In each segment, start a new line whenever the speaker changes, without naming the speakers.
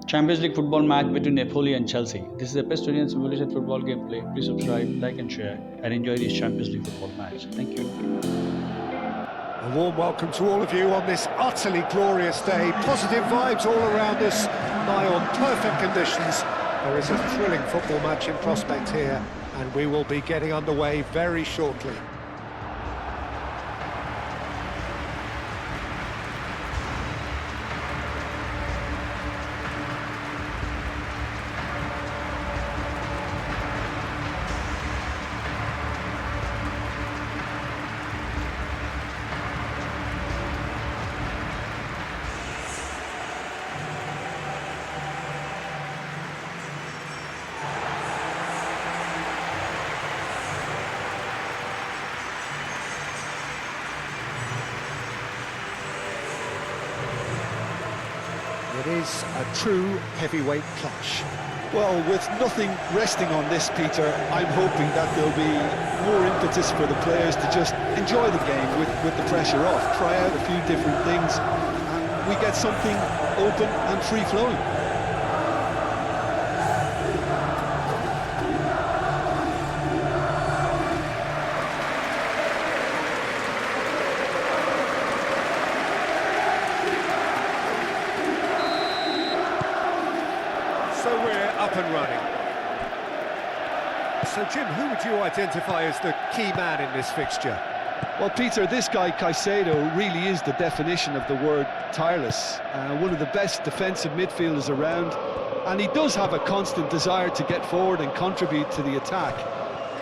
Champions League football match between Napoli and Chelsea. This is a PES and simulated football gameplay. Please subscribe, like and share and enjoy this Champions League football match. Thank you.
A warm welcome to all of you on this utterly glorious day. Positive vibes all around us, nigh on perfect conditions. There is a thrilling football match in prospect here, and we will be getting underway very shortly. It is a true heavyweight clash.
Well, with nothing resting on this, Peter, I'm hoping that there'll be more impetus for the players to just enjoy the game with the pressure off, try out a few different things, and we get something open and free-flowing.
So we're up and running. So Jim, who would you identify as the key man in this fixture?
Well, Peter, this guy Caicedo really is the definition of the word tireless. One of the best defensive midfielders around, and he does have a constant desire to get forward and contribute to the attack.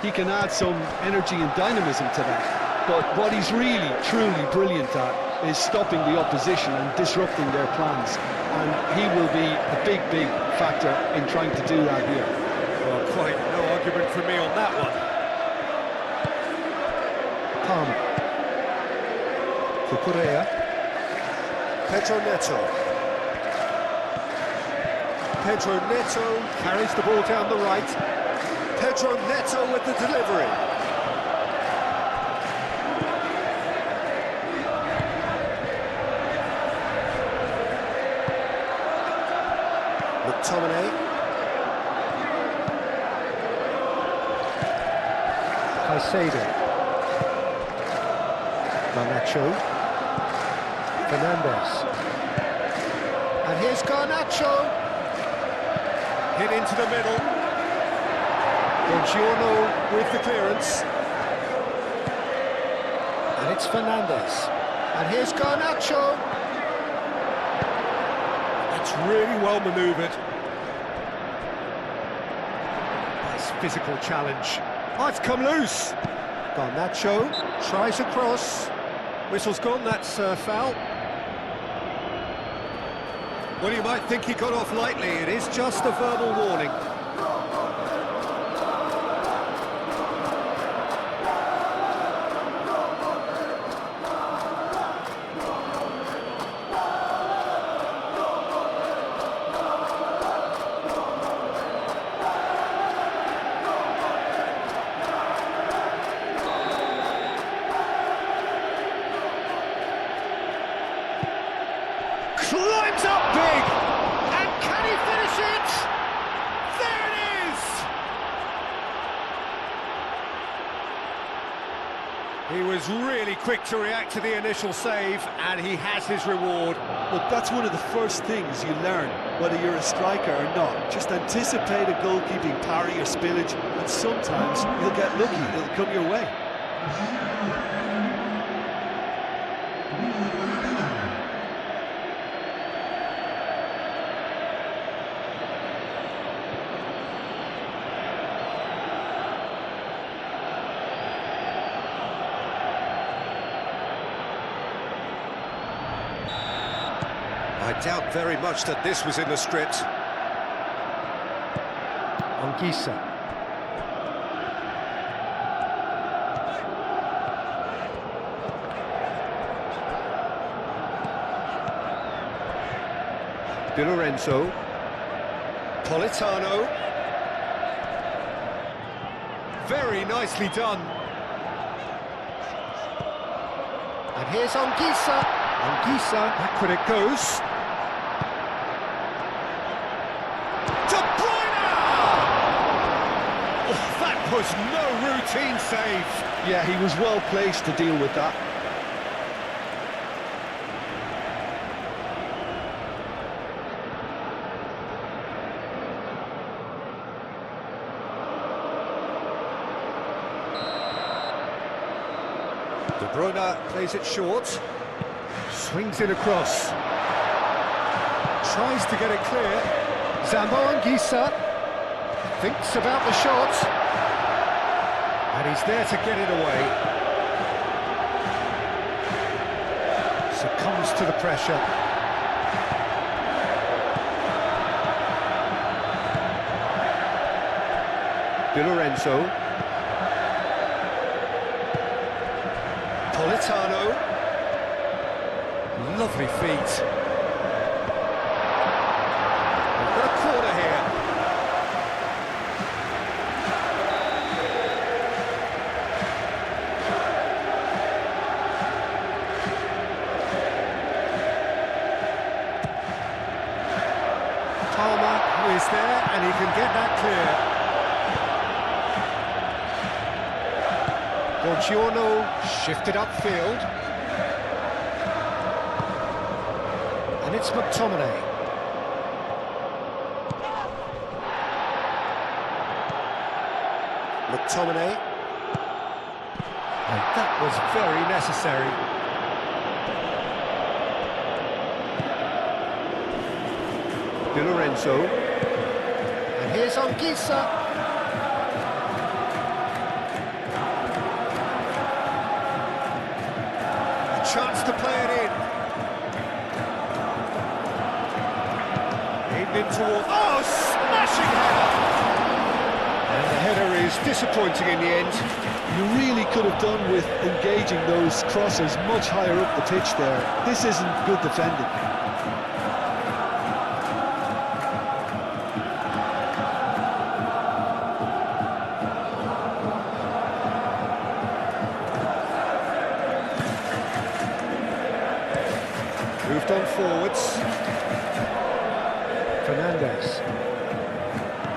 He can add some energy and dynamism to that, but what he's really, truly brilliant at is stopping the opposition and disrupting their plans, and he will be a big factor in trying to do that here.
Well, quite no argument from me on that one.
Palmer. Cucurella.
Pedro Neto. Pedro Neto carries the ball down the right. Pedro Neto with the delivery. McTominay. Caicedo. Garnacho. Fernandez. And here's Garnacho. Hit into the middle. Giorno with the clearance. And it's Fernandez. And here's Garnacho. That's really well manoeuvred. Nice physical challenge. Oh, it's come loose. Garnacho tries a cross. Whistle's gone, that's foul. Well, you might think he got off lightly. It is just a verbal warning. Climbs up big, and can he finish it? There it is! He was really quick to react to the initial save, and he has his reward.
Look, that's one of the first things you learn, whether you're a striker or not. Just anticipate a goalkeeping parry or spillage, and sometimes you'll get lucky, it'll come your way.
I doubt very much that this was in the script. Anguissa. Di Lorenzo. Politano. Very nicely done. And here's Anguissa. Anguissa, back when it goes. was no routine save.
Yeah, he was well placed to deal with that.
De Bruyne plays it short. Swings it across. Tries to get it clear. Anguissa thinks about the shot. And he's there to get it away. Succumbs to the pressure. Di Lorenzo. Politano. Lovely feet. We've got a corner here. Palmer is there, and he can get that clear. Buongiorno shifted upfield. And it's McTominay. McTominay. And that was very necessary. Di Lorenzo. And here's Anguissa. Chance to play it in. Aimed in toward... Oh, smashing header! And the header is disappointing in the end.
You really could have done with engaging those crosses much higher up the pitch there. This isn't good defending.
Moved on forwards. Fernandez.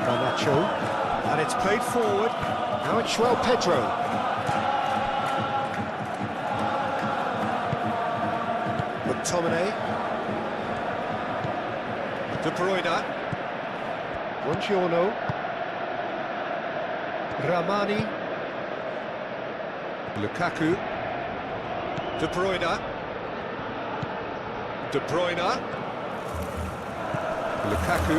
Garnacho. And it's played forward. Now it's João Pedro. McTominay. De Bruyne. Buongiorno. Ramani. Lukaku. De Bruyne. De Bruyne. Lukaku.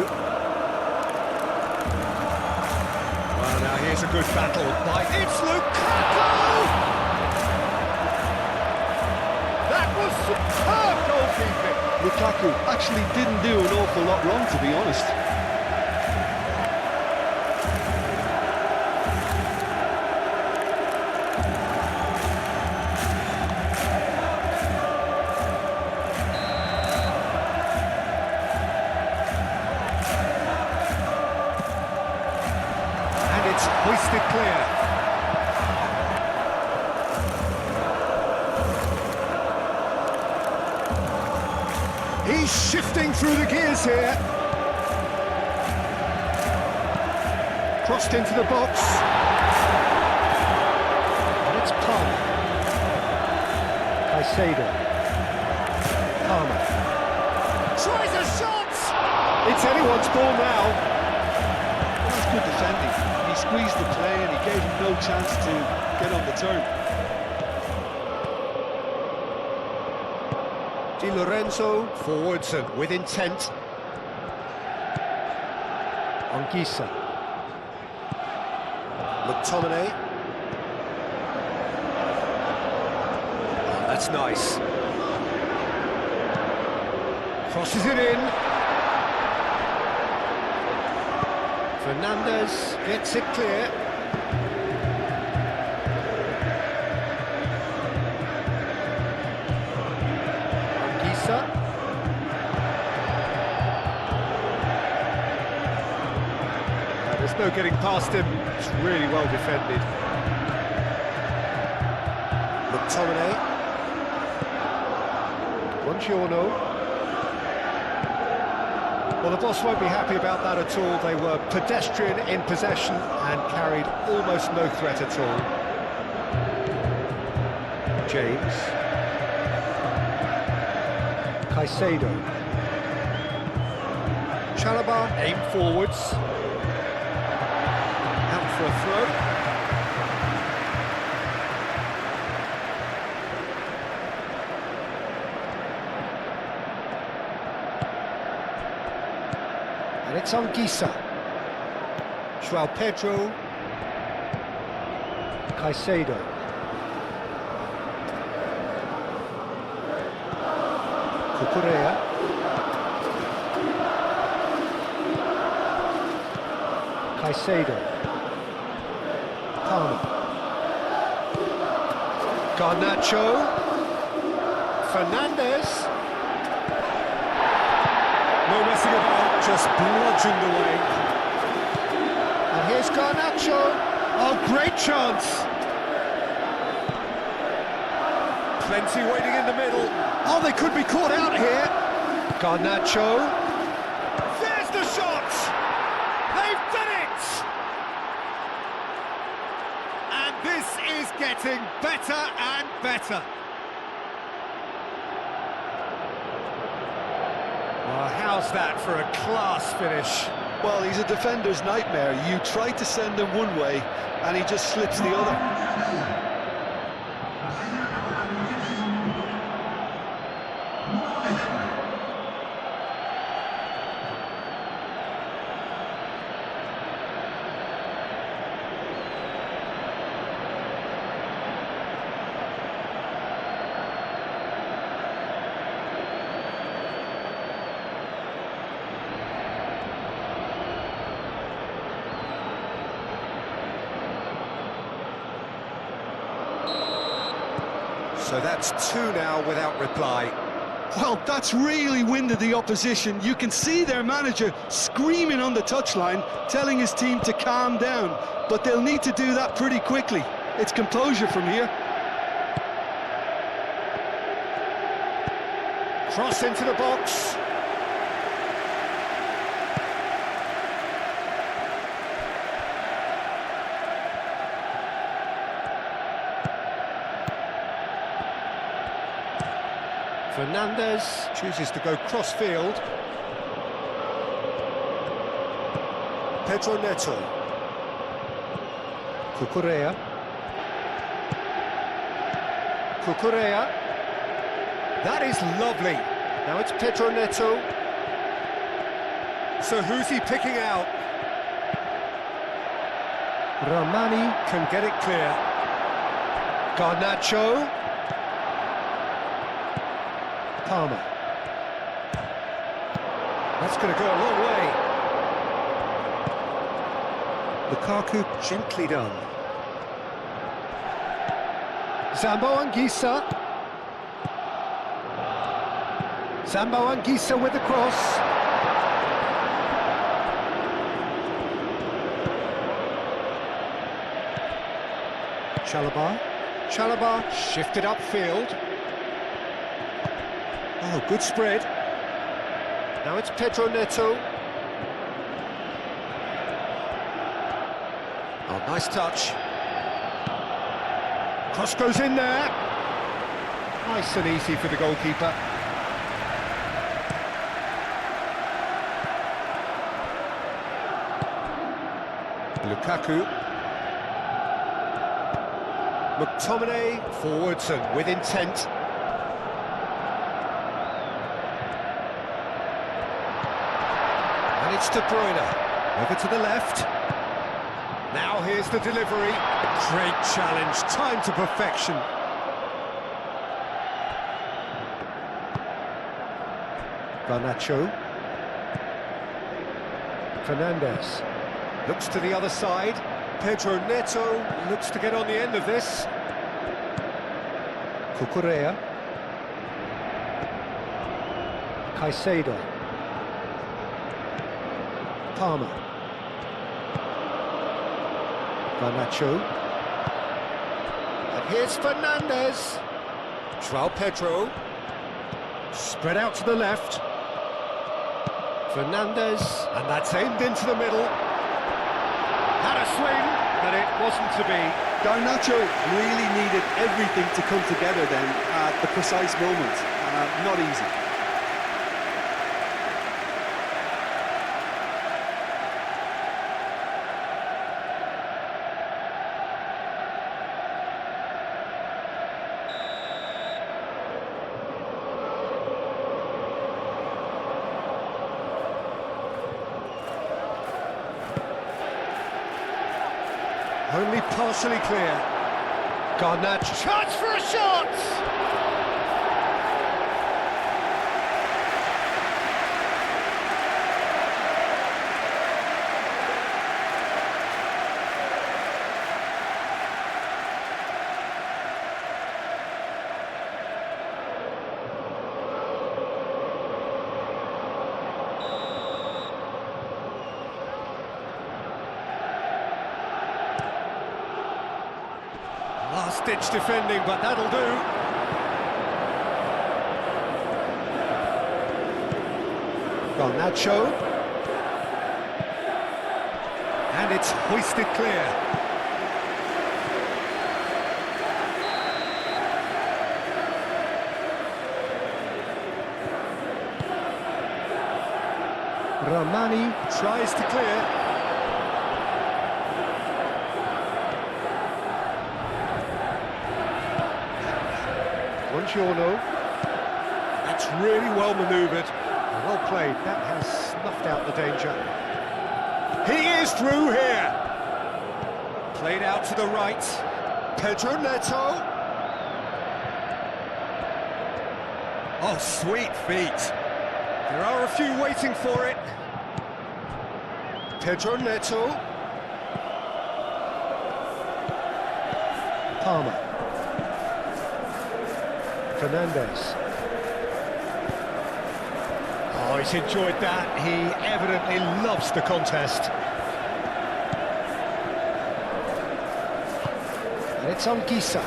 Well, now here's a good battle by... It's Lukaku! That was superb goalkeeping!
Lukaku actually didn't do an awful lot wrong, to be honest.
Hoisted clear. He's shifting through the gears here. Crossed into the box. And it's Palmer. Caicedo. Palmer. Tries a shot! It's anyone's ball now.
That's good defending. He squeezed the play and he gave him no chance to get on the turn.
Di Lorenzo forwards and with intent. Anguissa. McTominay. Oh, that's nice. Crosses it in. Fernandez gets it clear. Anguissa. There's no getting past him. It's really well defended. McTominay. Buongiorno. Well, the boss won't be happy about that at all. They were pedestrian in possession and carried almost no threat at all. James. Caicedo. Chalobah aim forwards. Out for a throw. And it's on Gisa. João Pedro. Caicedo. Cucurella. Caicedo. Palmer. Garnacho. Fernandes. No messing about, just bludgeoned away. And here's Garnacho. Oh, great chance. Plenty waiting in the middle. Oh, they could be caught out here. Garnacho. There's the shot. They've done it. And this is getting better and better. Well, how's that for a class finish?
Well, he's a defender's nightmare. You try to send him one way, and he just slips the other.
So that's two now without reply.
Well, that's really winded the opposition. You can see their manager screaming on the touchline, telling his team to calm down. But they'll need to do that pretty quickly. It's composure from here.
Cross into the box. Fernandes chooses to go cross-field. Pedro Neto. Cucurella. Cucurella. That is lovely. Now it's Pedro Neto. So who's he picking out? Ramani can get it clear. Garnacho. Palmer. That's going to go a long way. Lukaku gently done. Zambo Anguissa. Zambo Anguissa with the cross. Chalobah. Chalobah shifted upfield. Oh, good spread. Now it's Pedro Neto. Oh, nice touch. Cross goes in there. Nice and easy for the goalkeeper. Lukaku. McTominay forwards and with intent. And it's De Bruyne. Over to the left. Now here's the delivery. Great challenge, time to perfection. Garnacho. Fernandes. Looks to the other side. Pedro Neto looks to get on the end of this. Cucurella. Caicedo. Palmer. Garnacho. And here's Fernandes. João Pedro. Spread out to the left. Fernandez, and that's aimed into the middle. Had a swing, but it wasn't to be.
Garnacho really needed everything to come together then at the precise moment. Not easy.
Only partially clear. Garnacho. Chance for a shot! Last-ditch defending, but that'll do. Garnacho. And it's hoisted clear. Ramani tries to clear. Buongiorno. That's really well manoeuvred. Well played. That has snuffed out the danger. He is through here. Played out to the right. Pedro Neto. Oh, sweet feet. There are a few waiting for it. Pedro Neto. Palmer. Fernandez. Oh, he's enjoyed that. He evidently loves the contest. And it's on Gisa.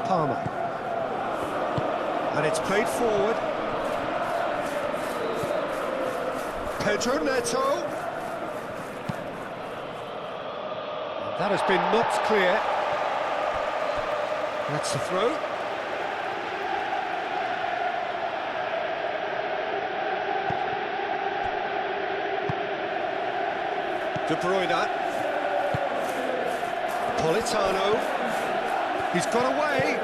Palmer. And it's played forward. Pedro Neto. That has been knocked clear. That's the throw. De Bruyne. Politano. He's got away.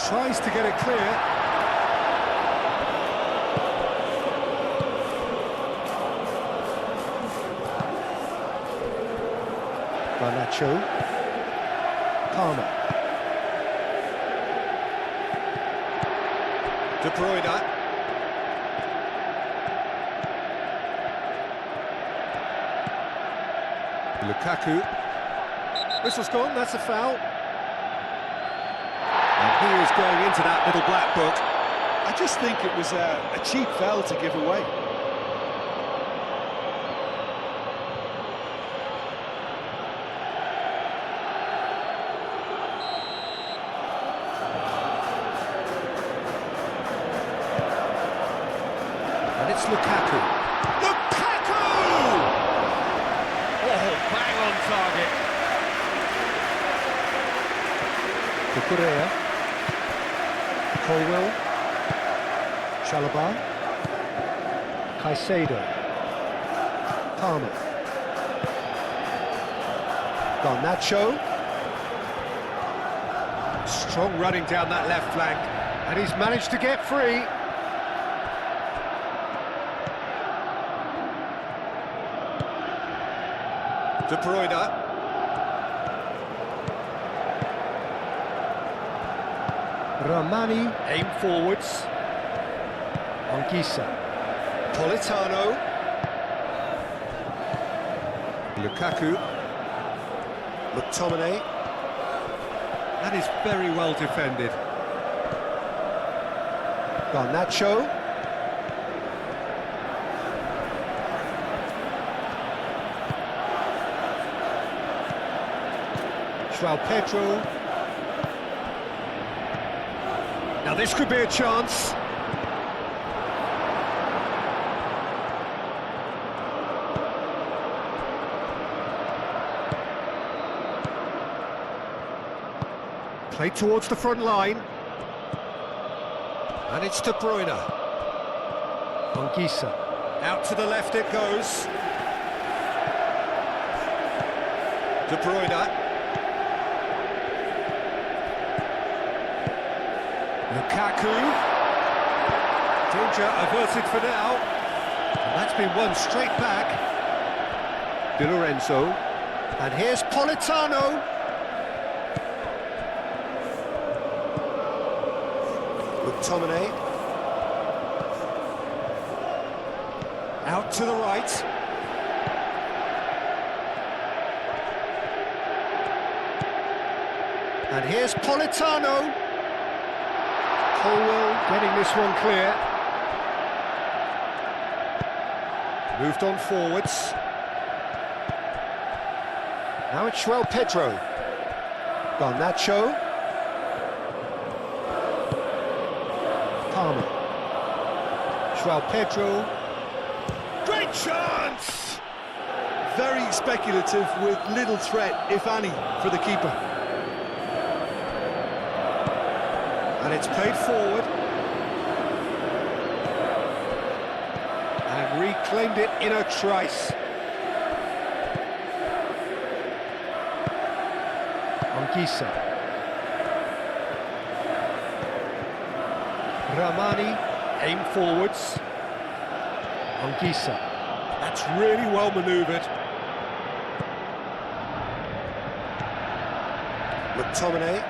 Tries to get it clear. Garnacho. Palmer. De Bruyne. Lukaku. Whistle's gone, that's a foul. And he is going into that little black book.
I just think it was a cheap foul to give away.
And it's Lukaku. Lukaku! Oh, bang on target. Cucurella. Colwell. Chalobah. Caicedo. Palmer. Garnacho. Strong running down that left flank. And he's managed to get free. De Bruyne. Ramani, aim forwards. Anguissa. Politano. Lukaku. McTominay. That is very well defended. Garnacho. João Pedro. Now this could be a chance. Played towards the front line. And it's De Bruyne. Anguissa. Out to the left it goes. De Bruyne. Lukaku. Danger averted for now. And that's been won straight back. Di Lorenzo. And here's Politano. McTominay. Out to the right. And here's Politano. Colwell getting this one clear. Moved on forwards. Now it's João Pedro. Garnacho. Palmer. João Pedro. Great chance!
Very speculative with little threat, if any, for the keeper.
And it's played forward. And reclaimed it in a trice. Anguissa. Ramani, aim forwards. Anguissa. That's really well manoeuvred. McTominay.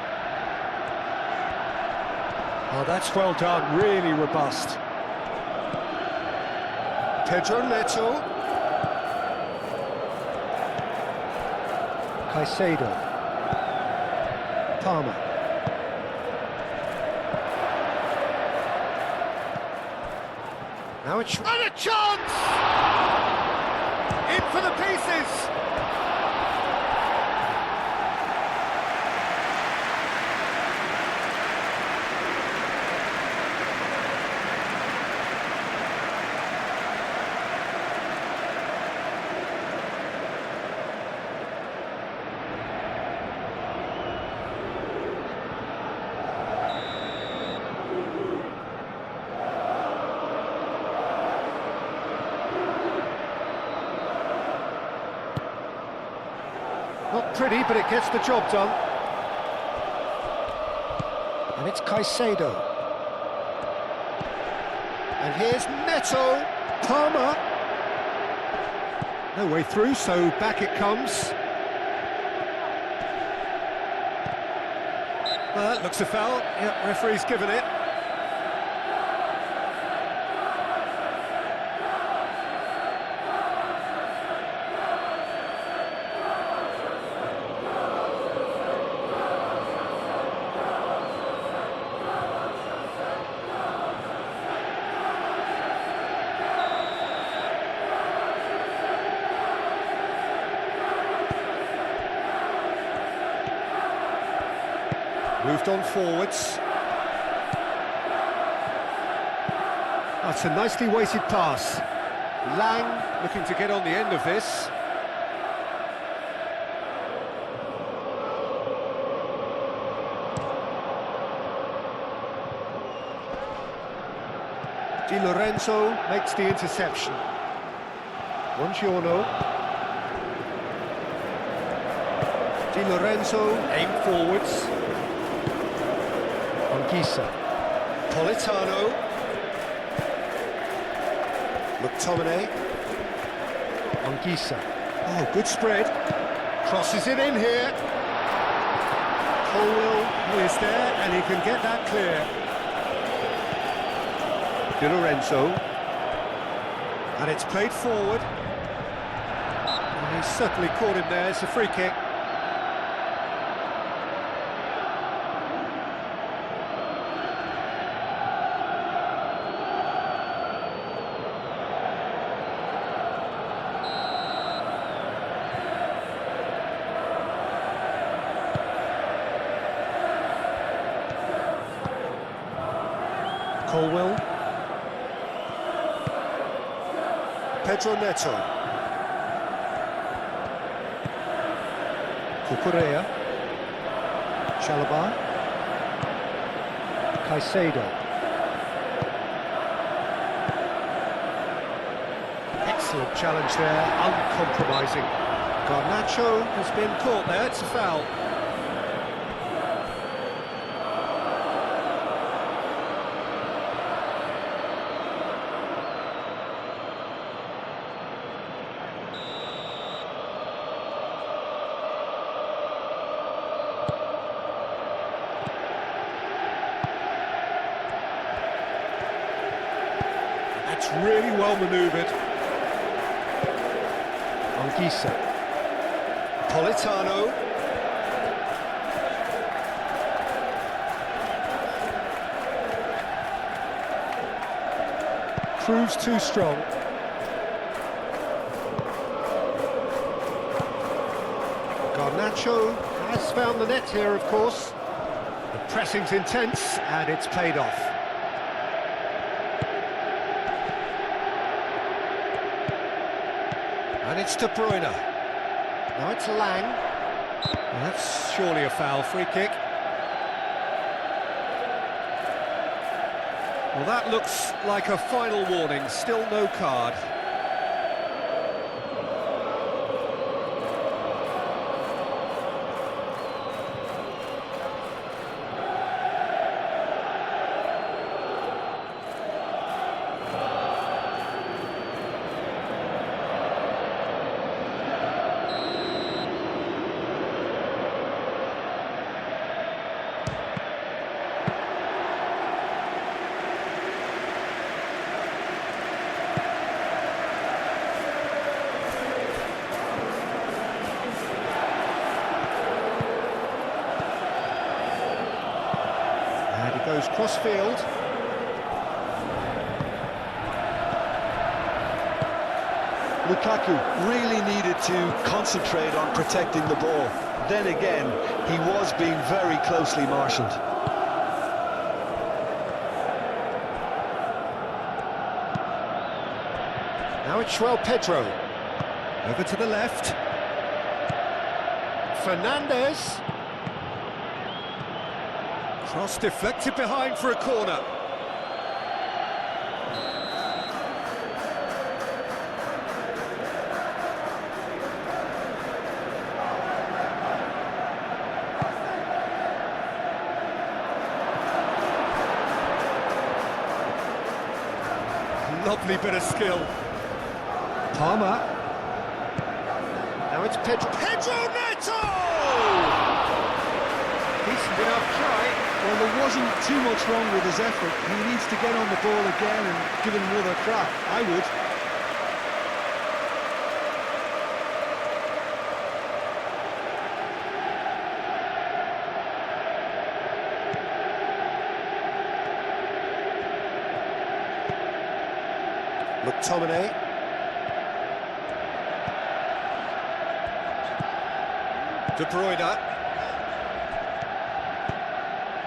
Oh, that's well done, really robust. Pedro Neto. Caicedo. Palmer. Now it's... And a chance! In for the pieces! Not pretty, but it gets the job done. And it's Caicedo. And here's Neto. Palmer. No way through, so back it comes. Well, that looks a foul. Yep, referee's given it. Moved on forwards. That's a nicely weighted pass. Lang looking to get on the end of this. Di Lorenzo makes the interception. Buongiorno. Di Lorenzo, aim forwards. Anguissa. Politano. McTominay. Anguissa. Oh, good spread. Crosses it in here. Colwell is there, and he can get that clear. Di Lorenzo. And it's played forward. And he's certainly caught him there. It's a free kick. Colwill. Pedro Neto. Cucurella. Chalobah. Caicedo. Excellent challenge there, uncompromising. Garnacho has been caught there, it's a foul. That's really well manoeuvred. Anguissa. Politano. Proves too strong. Garnacho has found the net here, of course. The pressing's intense, and it's paid off. And it's De Bruyne. Now it's Lang. That's surely a foul, free kick. Well, that looks like a final warning, still no card. Goes cross-field.
Lukaku really needed to concentrate on protecting the ball. Then again, he was being very closely marshalled.
Now it's João Pedro. Over to the left. Fernandes. Cross deflected behind for a corner. Lovely bit of skill. Palmer. Now it's Pedro Neto! Decent enough try.
Well, there wasn't too much wrong with his effort. He needs to get on the ball again and give it another crack. I would.
McTominay. De Bruyne.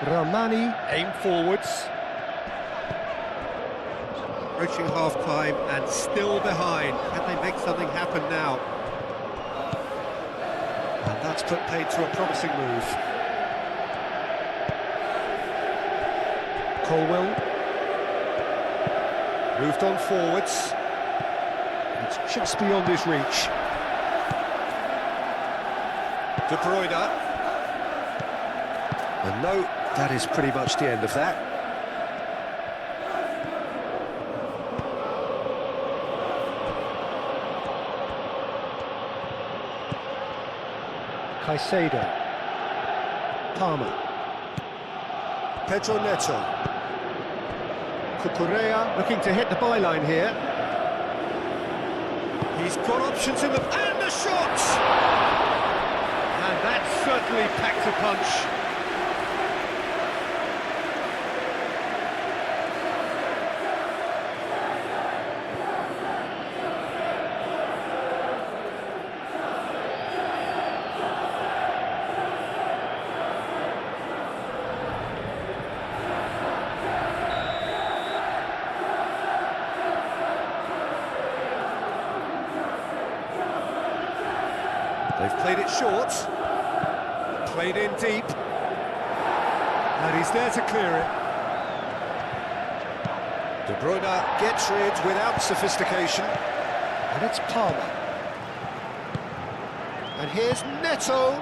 Ramani, aim forwards. Approaching half-time and still behind. Can they make something happen now? And that's put paid to a promising move. Colwill. Moved on forwards. It's just beyond his reach. De Bruyne. And no, that is pretty much the end of that. Caicedo. Palmer. Pedro Neto. Cucurella looking to hit the byline here. He's got options in the... and the shot! And that certainly packed a punch. played it short. Played in deep. And he's there to clear it. De Bruyne gets rid without sophistication. And it's Palmer. And here's Neto.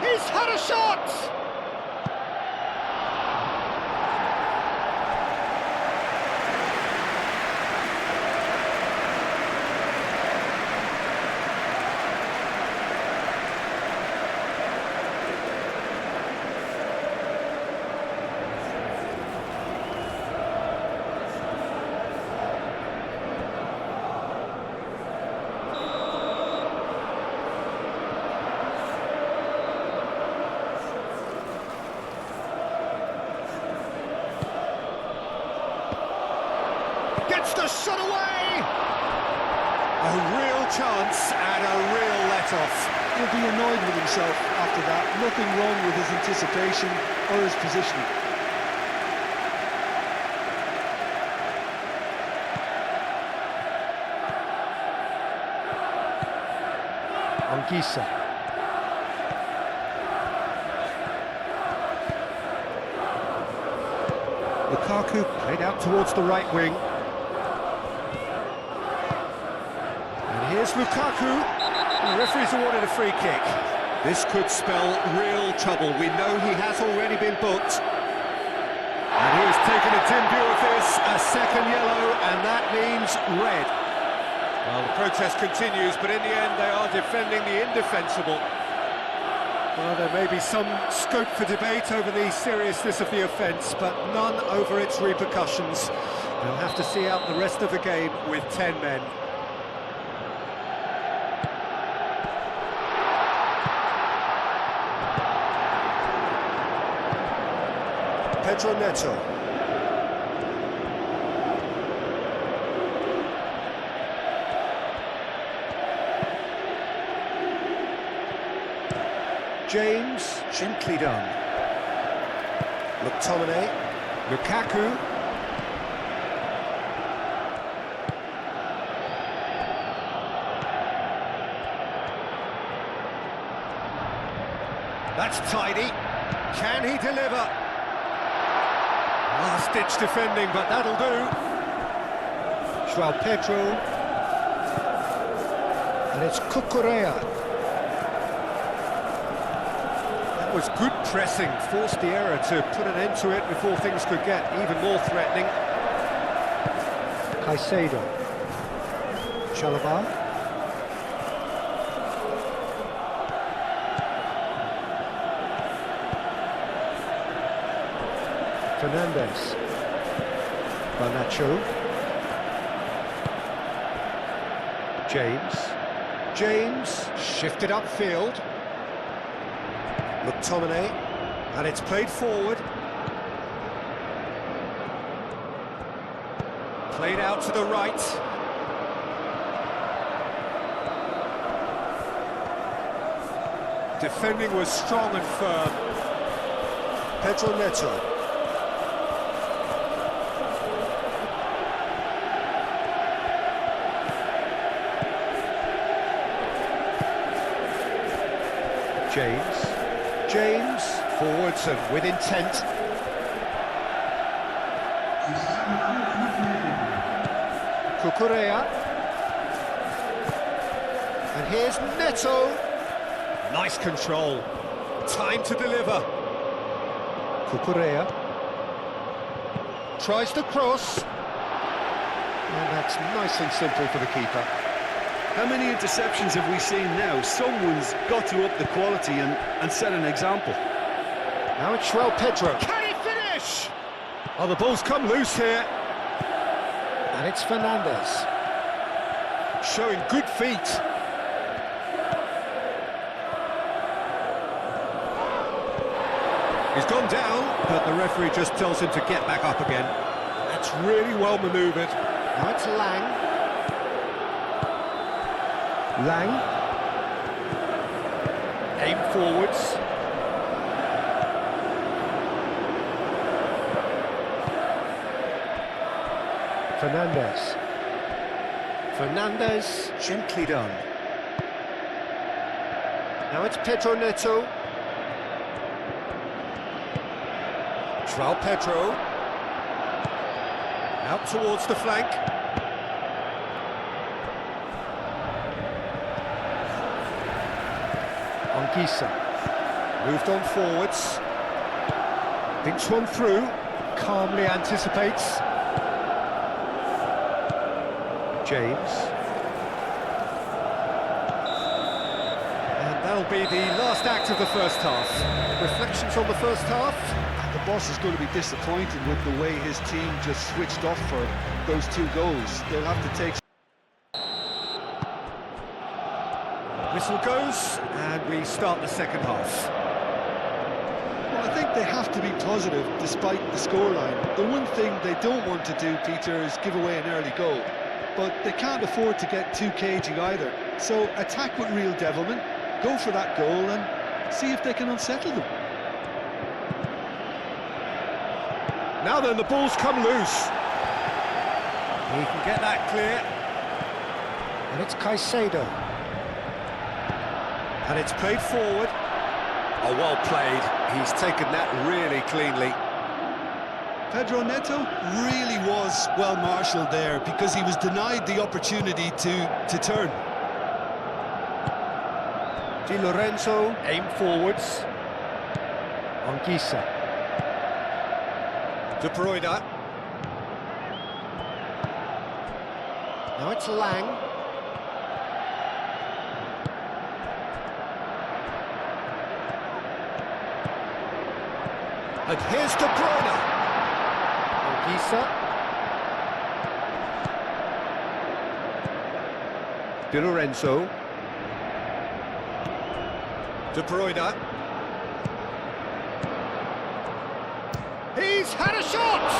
He's had a shot! Gets the shot away! A real chance and a real let-off.
He'll be annoyed with himself after that. Nothing wrong with his anticipation or his positioning.
Anguissa. Lukaku played out towards the right wing. And here's Lukaku. The referee's awarded a free kick. This could spell real trouble. We know he has already been booked. And he has taken a dim view of this, a second yellow, and that means red. Well, the protest continues, but in the end they are defending the indefensible. Well, there may be some scope for debate over the seriousness of the offence, but none over its repercussions. They'll have to see out the rest of the game with 10 men. Pedro Neto. James, gently done. McTominay, Lukaku. That's tidy. Can he deliver? Last-ditch defending, but that'll do. João Pedro. And it's Cucurella. That was good pressing, forced the error to put an end to it before things could get even more threatening. Caicedo. Chalobah. Fernandes. Garnacho. James shifted upfield. McTominay, and it's played forward. Played out to the right. Defending was strong and firm. Pedro Neto. James, forwards and with intent. Cucurella. And here's Neto. Nice control. Time to deliver. Cucurella. Tries to cross. And that's nice and simple for the keeper.
How many interceptions have we seen now? Someone's got to up the quality and set an example.
Now it's João Pedro. Can he finish? Oh, the ball's come loose here. And it's Fernandes. Showing good feet. He's gone down, but the referee just tells him to get back up again. That's really well manoeuvred. Now it's Lang. Aim forwards. Fernandes, gently done. Now it's Pedro Neto. João Pedro. Out towards the flank. Anguissa. Moved on forwards. Thinks one through. Calmly anticipates. James. And that'll be the last act of the first half. Reflections on the first half?
The boss is going to be disappointed with the way his team just switched off for those 2 goals. They'll have to take...
Whistle goes, and we start the second half.
Well, I think they have to be positive despite the scoreline. The one thing they don't want to do, Peter, is give away an early goal. But they can't afford to get too cagey either. So attack with real devilment, go for that goal and see if they can unsettle them.
Now then, the ball's come loose. He can get that clear. And it's Caicedo. And it's played forward. Oh, well played. He's taken that really cleanly.
Pedro Neto really was well marshalled there because he was denied the opportunity to turn.
Di Lorenzo, aim forwards. Anguissa. De Bruyne. Now it's Lang. And here's De Bruyne. Anguissa. Di Lorenzo. De Bruyne. He's had a shot!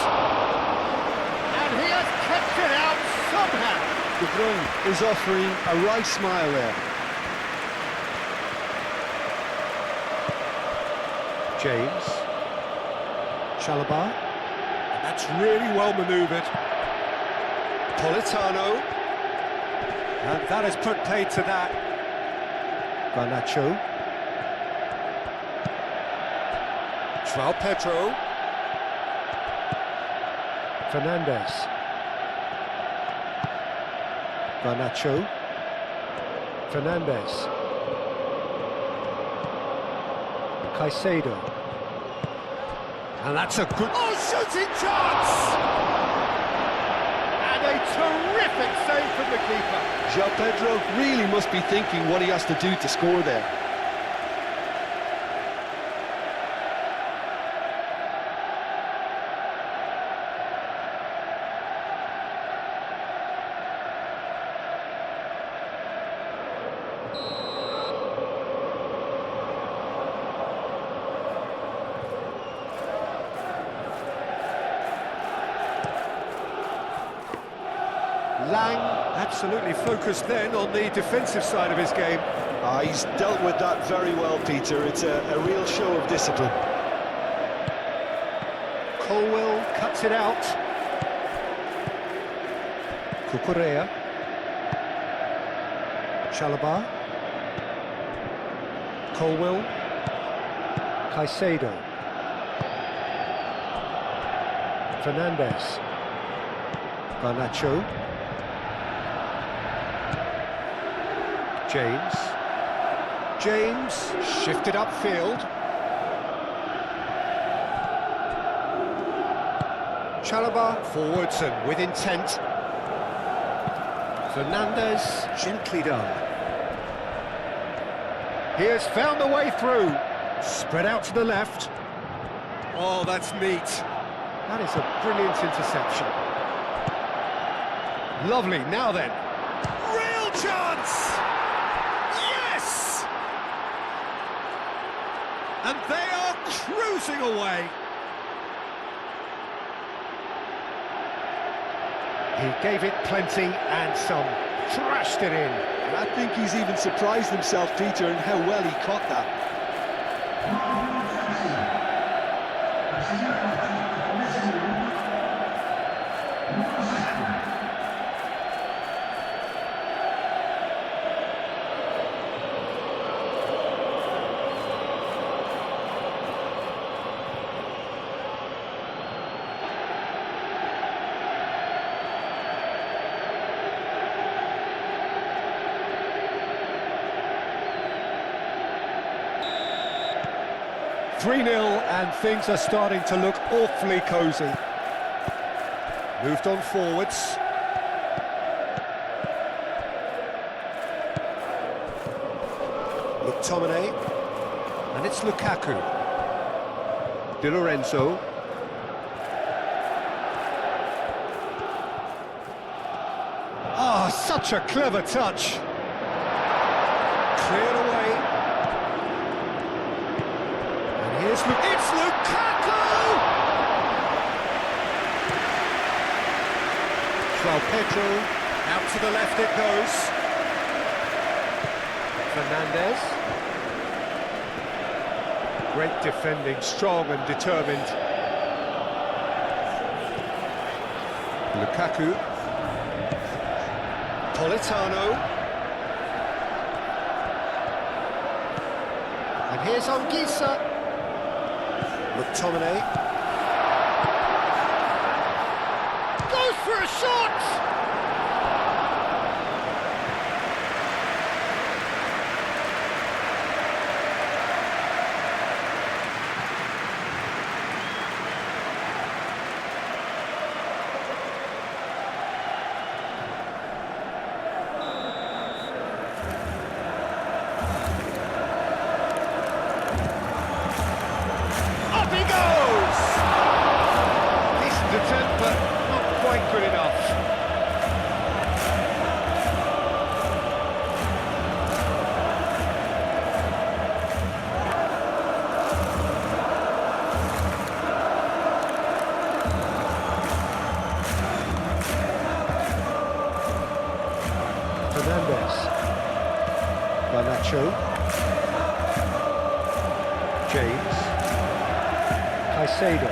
And he has kept it out somehow.
De Bruyne is offering a right smile there.
James. Chalobah. And that's really well manoeuvred. Politano. And that has put paid to that. Garnacho. João Pedro. Fernandez. Garnacho. Fernandez. Caicedo. And that's a good... Oh, shooting chance! And a terrific save from the keeper.
João Pedro really must be thinking what he has to do to score there.
Lang absolutely focused then on the defensive side of his game.
He's dealt with that very well, Peter. It's a real show of discipline.
Colwell cuts it out. Cucurella. Chalobah. Colwell. Caicedo. Fernandez. Garnacho. James shifted upfield. Chalobah forwards and with intent. Fernandez gently done. He has found a way through. Spread out to the left. Oh, that's neat. That is a brilliant interception. Lovely, now then. Real chance! Yes! And they are cruising away. He gave it plenty and some. Thrashed it in.
And I think he's even surprised himself, Peter, in how well he caught that.
3-0 and things are starting to look awfully cosy. Moved on forwards. McTominay. And it's Lukaku. Di Lorenzo. Ah, such a clever touch. Cleared away. And here's it's Lukaku! João Pedro, out to the left it goes. Fernandez. Great defending, strong and determined. Lukaku. Politano. And here's Anguissa. McTominay. Goes for a shot! But not quite good enough. Fernandez. Garnacho. James. Caicedo.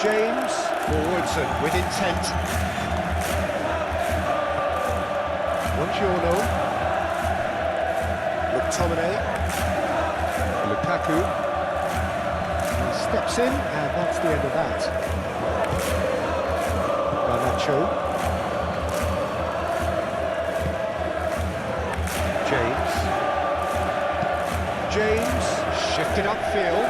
James, forwards and with intent. Buongiorno. McTominay. Lukaku. He steps in, and that's the end of that. Garnacho. James, shifted upfield.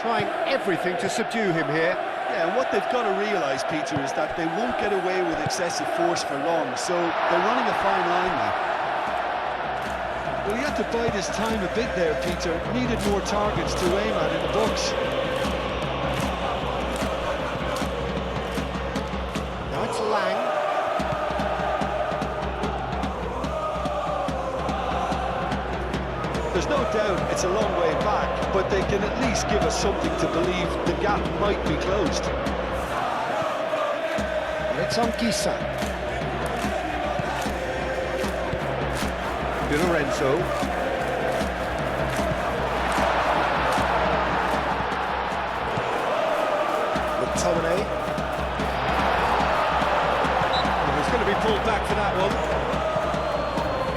Trying everything to subdue him here.
Yeah, and what they've got to realise, Peter, is that they won't get away with excessive force for long, so they're running a fine line now. Well, he had to bide his time a bit there, Peter. Needed more targets to aim at in the box.
Now it's Lang.
There's no doubt it's a long way back, but they can at least give us something to believe the gap might be closed.
It's Anguissa. Di Lorenzo. McTominay. He's going to be pulled back for that one.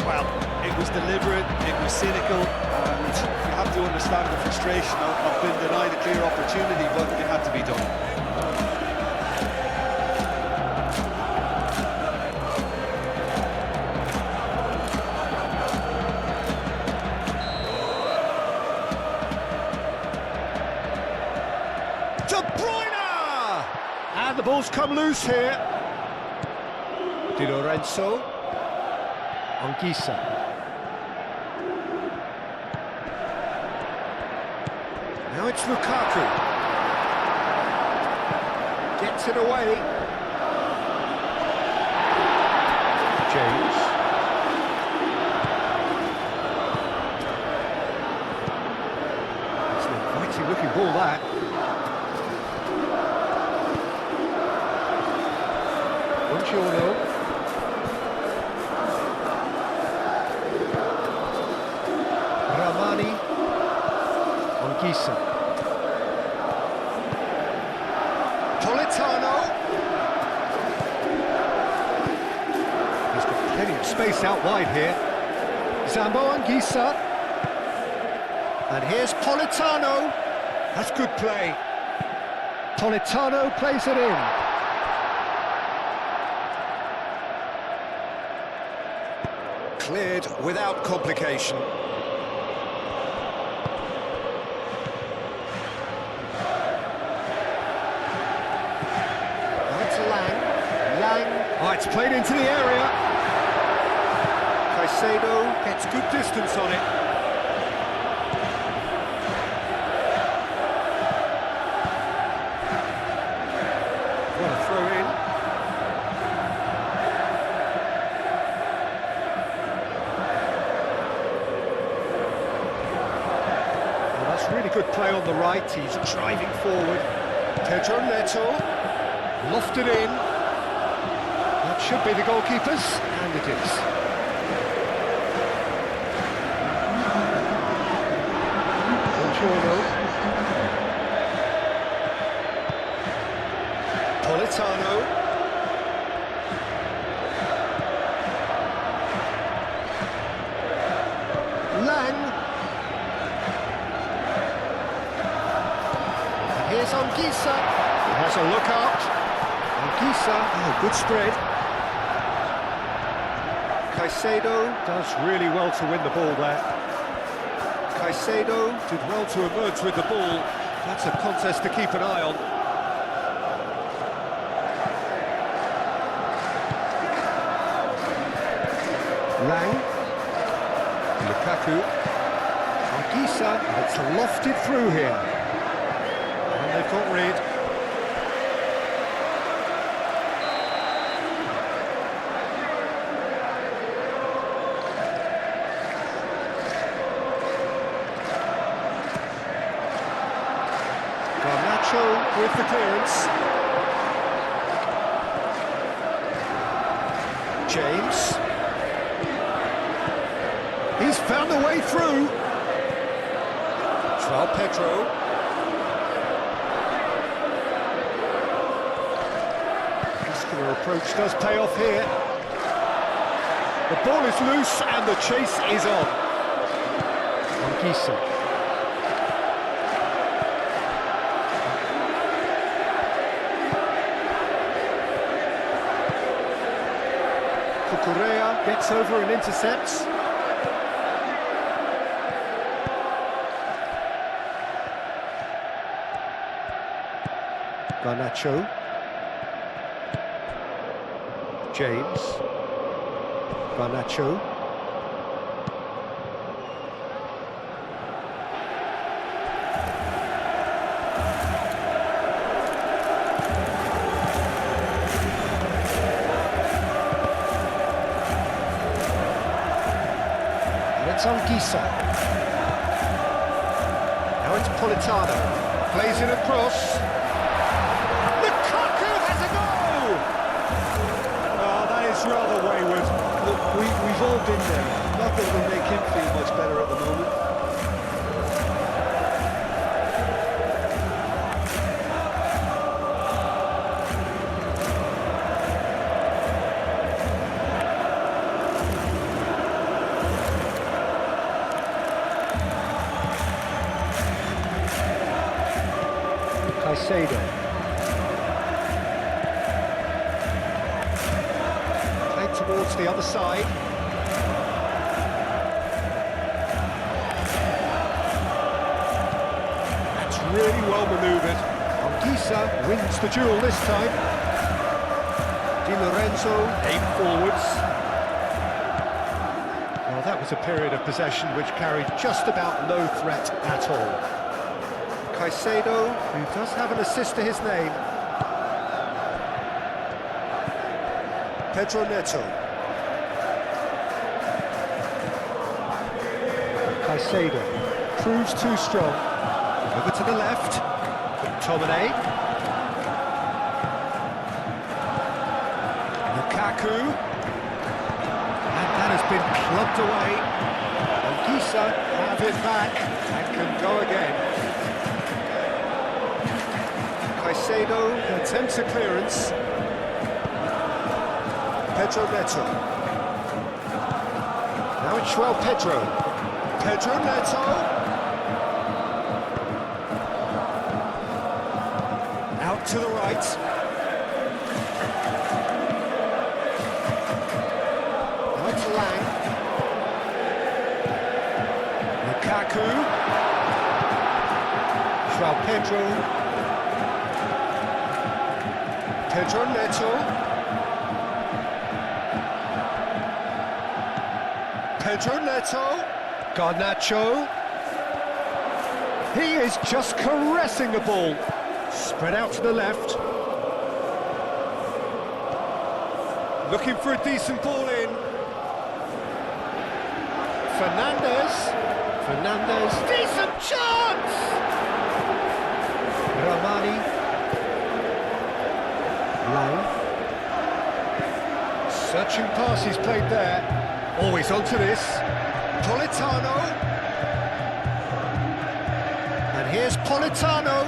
Well, it was deliberate, it was cynical, and you have to understand the frustration of being denied a clear opportunity, but it had to be done.
De Bruyne! And the ball's come loose here. Di Lorenzo. Anguissa. Now it's Lukaku. Gets it away. James. It's an inviting looking ball, that. Buongiorno. Anguissa. Politano. He's got plenty of space out wide here. Zambo Anguissa. And here's Politano. That's good play. Politano plays it in. Cleared without complication. That's Lang. Oh, it's played into the area. Caicedo gets good distance on it. What a throw in. Well, that's really good play on the right. He's driving forward. Pedro Neto lofted in. That should be the goalkeeper's, and it is. Politano. Lang. And here's Anguissa. He has a look out. Anguissa, oh, good spread. Caicedo does really well to win the ball there. Caicedo did well to emerge with the ball. That's a contest to keep an eye on. Lang. Lukaku. Anguissa. It's lofted through here. And they've got rid. With the clearance. James. He's found a way through. João Pedro. Muscular approach does pay off here. The ball is loose and the chase is on. Anguissa. Correa gets over and intercepts. Garnacho. James. Garnacho. It's Anguissa. Now it's Politano. Plays in across. Lukaku has a goal! Oh, that is rather wayward.
Look, we've all been there. Not that it'll make him feel much better at the moment.
Caicedo. Played towards the other side. That's really well manoeuvred. Anguissa wins the duel this time. Di Lorenzo aimed forwards. Well, that was a period of possession which carried just about no threat at all. Caicedo, who does have an assist to his name. Pedro Neto. Caicedo proves too strong. Over to the left. McTominay. Lukaku. And that has been clubbed away. Anguissa have it back and can go again. Caicedo attempts a clearance. Pedro Neto. Now it's João Pedro. Pedro Neto. Out to the right. Now it's Lang. Pedro Neto. Pedro Neto. Garnacho. He is just caressing the ball. Spread out to the left. Looking for a decent ball in. Fernandez, decent chance! Ramani. Lang. Searching passes played there. Always onto this. Politano. And here's Politano.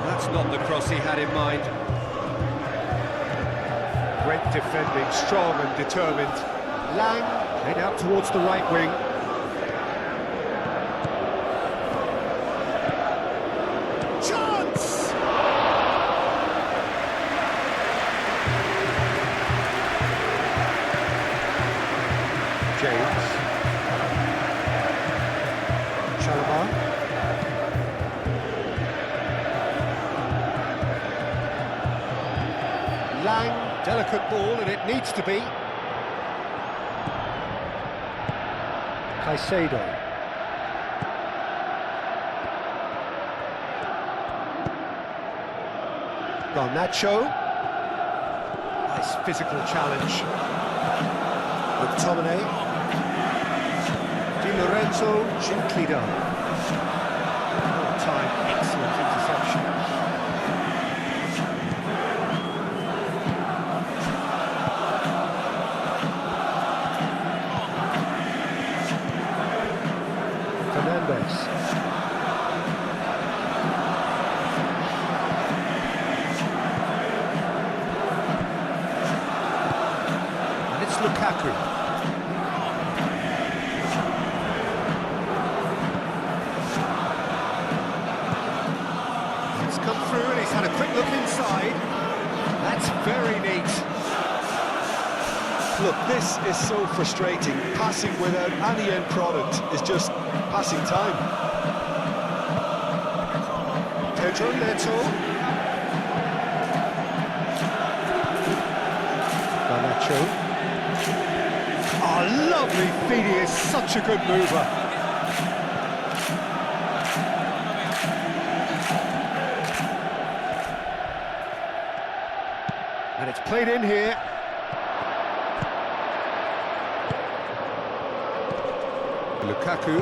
That's not the cross he had in mind. Great defending, strong and determined. Lang, played out towards the right wing. Chance! James. Chalobah. Lang. Delicate ball, and it needs to be. Caicedo. Garnacho. Nice physical challenge. McTominay. Di Lorenzo, gently done. Time, excellent interception. Fernandez. And it's Lukaku. It's come through and he's had a quick look inside. That's very neat.
Look, this is so frustrating. Passing without any end product is just passing time.
Pedro Neto. Garnacho. Oh, lovely feed, he is such a good mover. And it's played in here. Lukaku.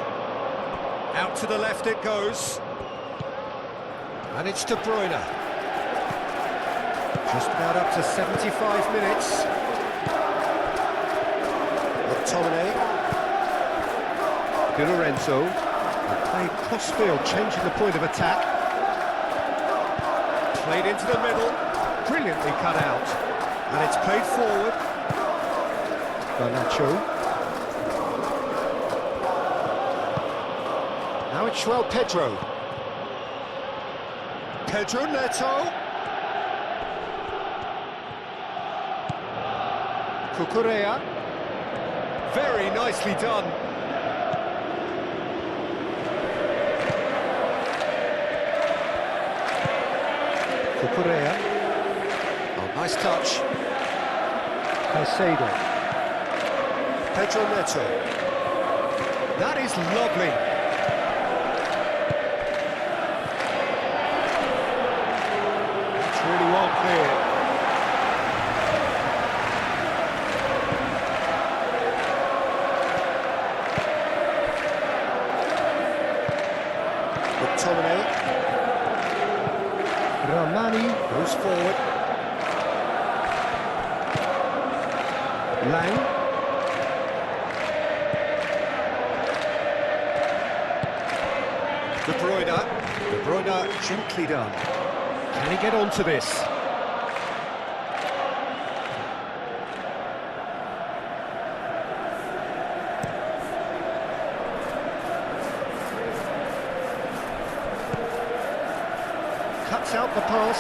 Out to the left it goes. And it's De Bruyne. Just about up to 75 minutes. McTominay. Di Lorenzo. Played cross-field, changing the point of attack. Played into the middle. Brilliantly cut out. And it's played forward. Garnacho. Now it's João Pedro. Pedro Neto. Cucurella. Very nicely done. Cucurella. Oh, nice touch. Caicedo. Pedro Neto. That is lovely. Really well cleared. McTominay. Ramani goes forward. Lang. De Bruyne gently done. Can he get onto this? Cuts out the pass.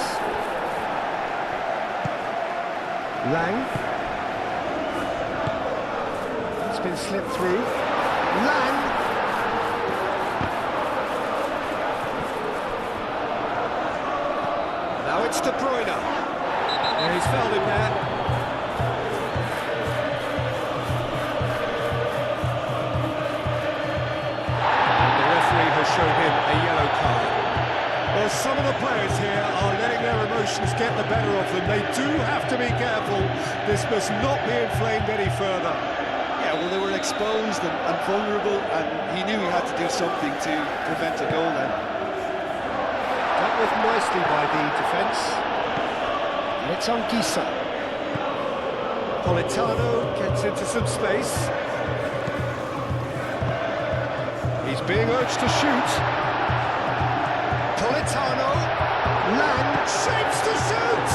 Lang. It's been slipped through. Lang. Now it's De Bruyne. Yeah, he's fouled him there. And the referee has shown him a yellow card. Well, some of the players here are letting their emotions get the better of them. They do have to be careful. This must not be inflamed any further.
Yeah, well, they were exposed and vulnerable, and he knew he had to do something to prevent a goal then.
Dealt with nicely by the defence. And it's on Gisa. Politano gets into some space. He's being urged to shoot. Politano. Lang shapes to shoot!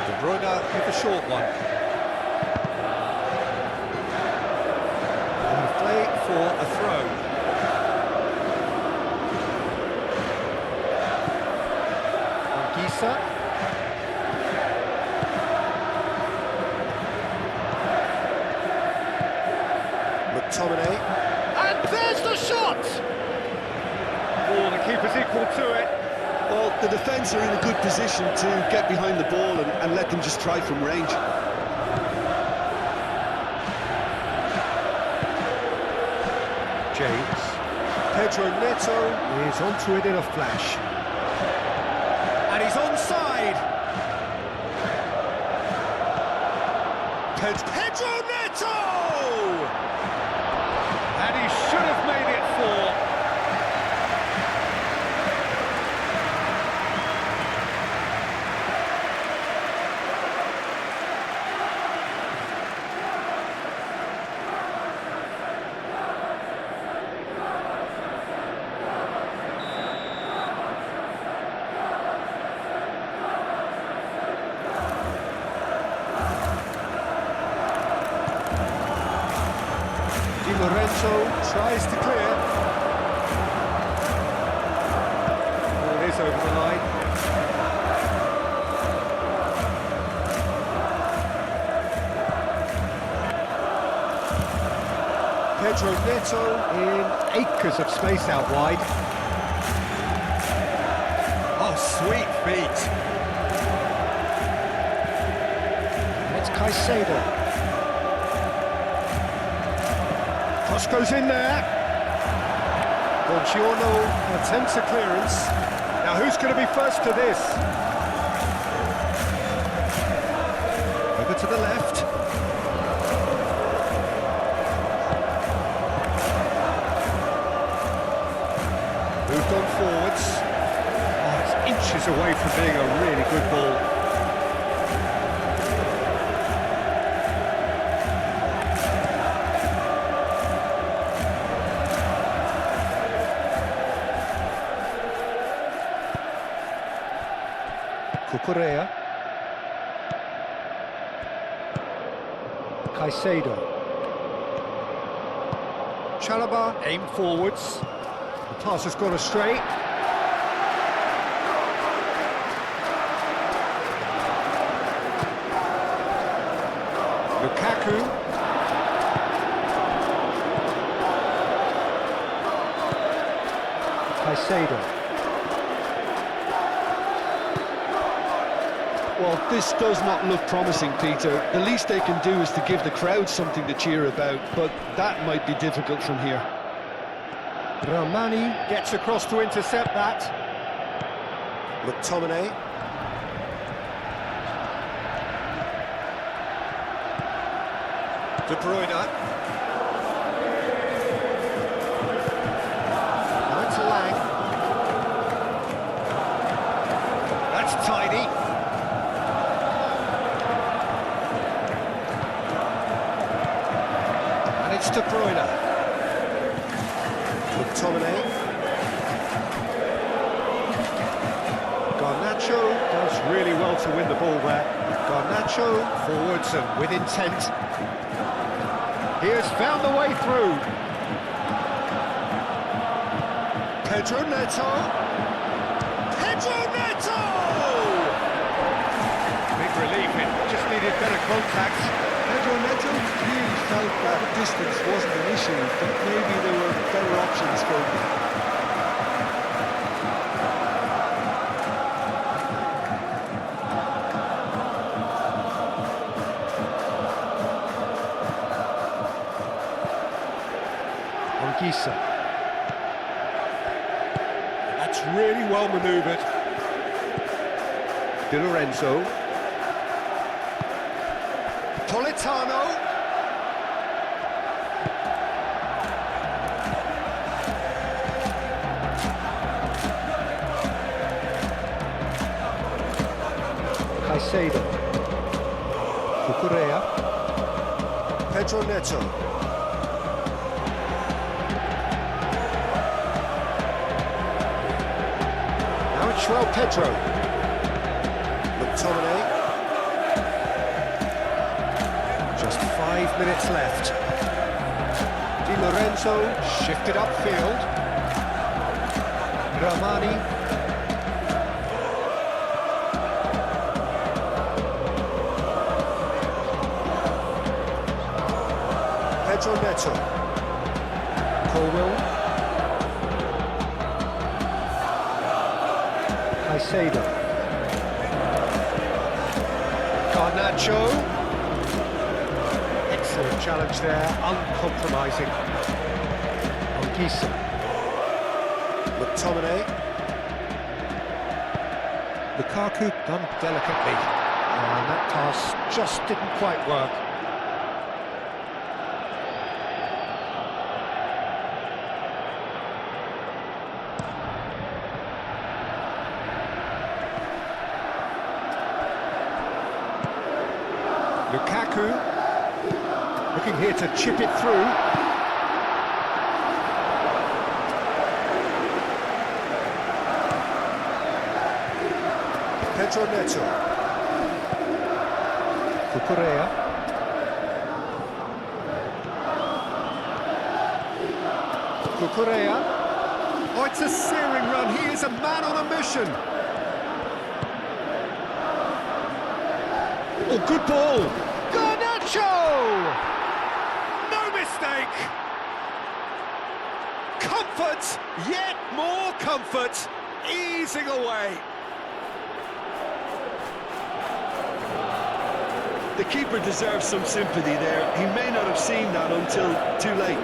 De Bruyne with a short one. And play for a throw. Gisa. McTominay. And there's the shot! Oh, the keeper's equal to it.
Well, the defence are in a good position to get behind the ball and let them just try from range.
James. Pedro Neto is onto it in a flash. And he's onside! Pedro Neto! And he should have made it 4. Lorenzo tries to clear. Oh, it is over the line. Pedro Neto in acres of space out wide. Oh, sweet feet. It's Caicedo. Cross goes in there. Bongiorno attempts a clearance. Now who's going to be first to this? Over to the left. Moved on forwards. Oh, it's inches away from being a really good ball. Cucurella. Caicedo. Chalobah aim forwards. The pass has gone astray. Lukaku. Caicedo.
Well, this does not look promising, Peter. The least they can do is to give the crowd something to cheer about, but that might be difficult from here.
Ramani gets across to intercept that. McTominay. De Bruyne. Now it's Lang. That's tidy. And it's De Bruyne. McTominay. to win the ball there. Garnacho forwards and with intent. He has found the way through. Pedro Neto. Pedro Neto! Big relief, it just needed better contact.
Pedro Neto really felt that distance wasn't an issue, but maybe there were better options for him.
Gisa. That's really well manoeuvred. Di Lorenzo. Politano. Caicedo. Cucurella. Pedro Neto. João Pedro. McTominay. Just 5 minutes left. Di Lorenzo shifted upfield. Ramani. Pedro Neto. Colwell. Caicedo. Garnacho. Excellent challenge there, uncompromising. Gisa. McTominay. Lukaku done delicately. And that pass just didn't quite work. Lukaku, looking here to chip it through. Pedro Neto. Cucurella. Cucurella. Oh, it's a searing run. He is a man on a mission. Oh, good ball! Garnacho! No mistake! Comfort, yet more comfort, easing away.
The keeper deserves some sympathy there. He may not have seen that until too late.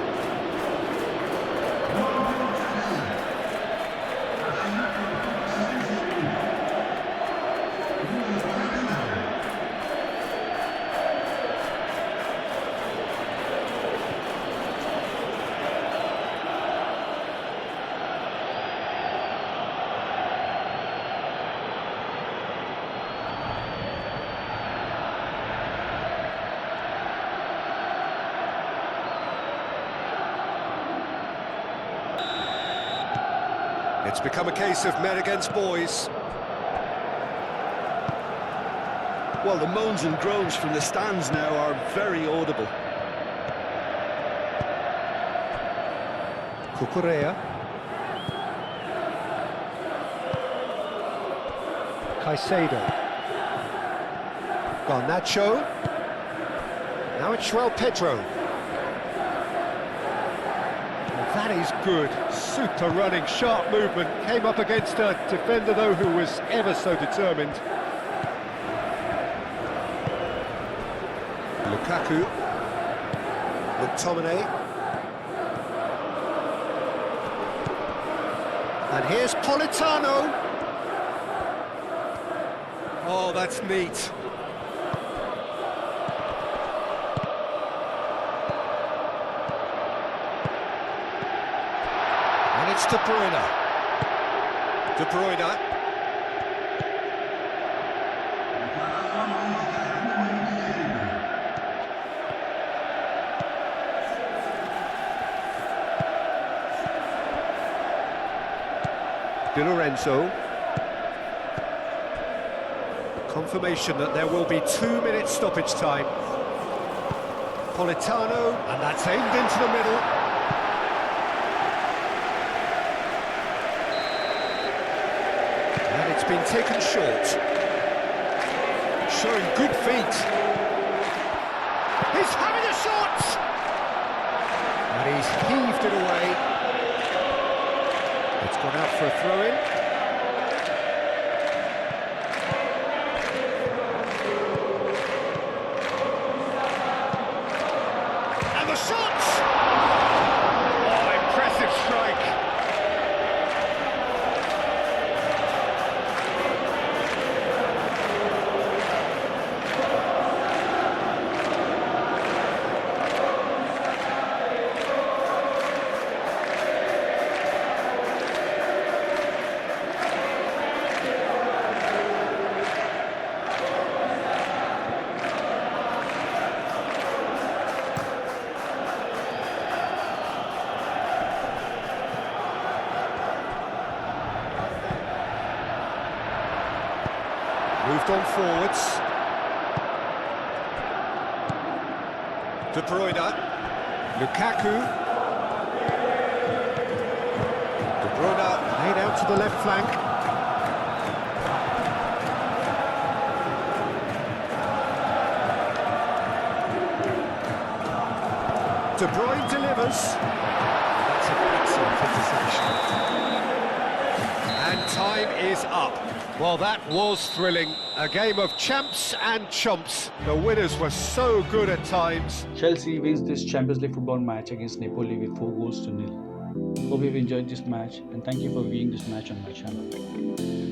It's become a case of men against boys.
Well, the moans and groans from the stands now are very audible.
Cucurella. Caicedo. Garnacho. Now it's João Pedro. That is good. Super running, sharp movement. Came up against a defender, though, who was ever so determined. Lukaku. McTominay. And here's Politano. Oh, that's neat. And it's De Bruyne. De Bruyne. Di Lorenzo. confirmation that there will be 2 minutes stoppage time. Politano, and that's aimed into the middle. And it's been taken short. Showing good feet. He's having a shot! And he's heaved it away. It's gone out for a throw-in. And the shot! Oh, impressive strike. Moved on forwards. De Bruyne. Lukaku. De Bruyne laid out to the left flank. De Bruyne delivers. That's an excellent interception. And time is up. Well, that was thrilling. A game of champs and chumps. The winners were so good at times.
Chelsea wins this Champions League football match against Napoli with 4-0. Hope you've enjoyed this match and thank you for viewing this match on my channel.